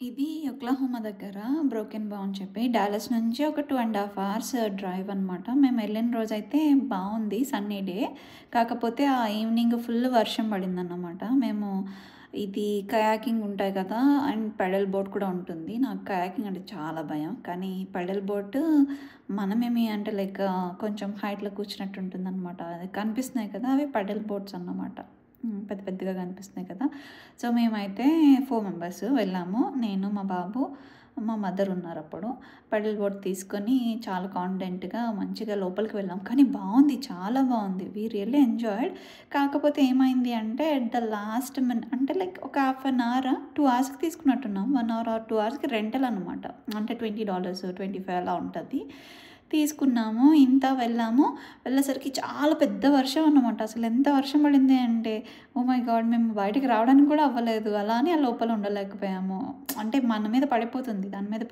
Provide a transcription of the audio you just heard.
ఇది ఒక్లహోమా దగ్గర బ్రోకెన్ బో అని చెప్పి డాలస్ నుంచి ఒక 2½ అవర్స్ డ్రైవ్ అనమాట. మేమెళ్ళిన రోజైతే బావుంది. Sunny day. కాకపోతే ఆ ఈవినింగ్ ఫుల్ వర్షం పడిందన్నమాట. మేము ఇది కయాకింగ్ ఉంటాయి కదా! అండ్ పెడల్ బోట్ కూడా ఉంటుంది. నాకు కయాకింగ్ అంటే చాలా భయం. కానీ పెడల్ బోట్ మనమేమి అంటే లైక్ కొంచెం హైట్‌లో కూర్చున్నట్టు ఉంటుందనమాట. అది కనిపిస్తున్నాయి కదా! అవి పెడల్ బోట్స్ అన్నమాట. పెద్ద పెద్దగా కనిపిస్తున్నాయి కదా! సో, మేమైతే 4 మెంబర్స్ వెళ్ళాము. నేను, మా బాబు, మా మదర్ ఉన్నారప్పుడు. పెడల్ బోట్ తీసుకొని చాలా కాన్ఫిడెంట్‌గా మంచిగా లోపలికి వెళ్ళాం. కానీ బావుంది. చాలా బావుంది. We really enjoyed. కాకపోతే ఏమైంది అంటే ఎట్ ద లాస్ట్ అంటే లైక్ ఒక హాఫ్ అన్ అవర్, 2 అవర్స్‌కి తీసుకున్నట్టున్నాం. 1 అవర్ ఆర్ 2 అవర్స్‌కి రెంటల్ అనమాట. అంటే $20, 25 అలా ఉంటది. తీసుకున్నాము. ఇంత వెళ్ళాము. వెళ్ళేసరికి చాలా పెద్ద వర్షం అన్నమాట. అసలెంత వర్షం పడింది అంటే, ఓహ్ మై గాడ్! మేము బయటికి రావడానికి కూడా అవ్వలేదు. అలా అని ఆ లోపల ఉండలేకపోయాము. అంటే మన మీద పడిపోతుంది. దాని మీద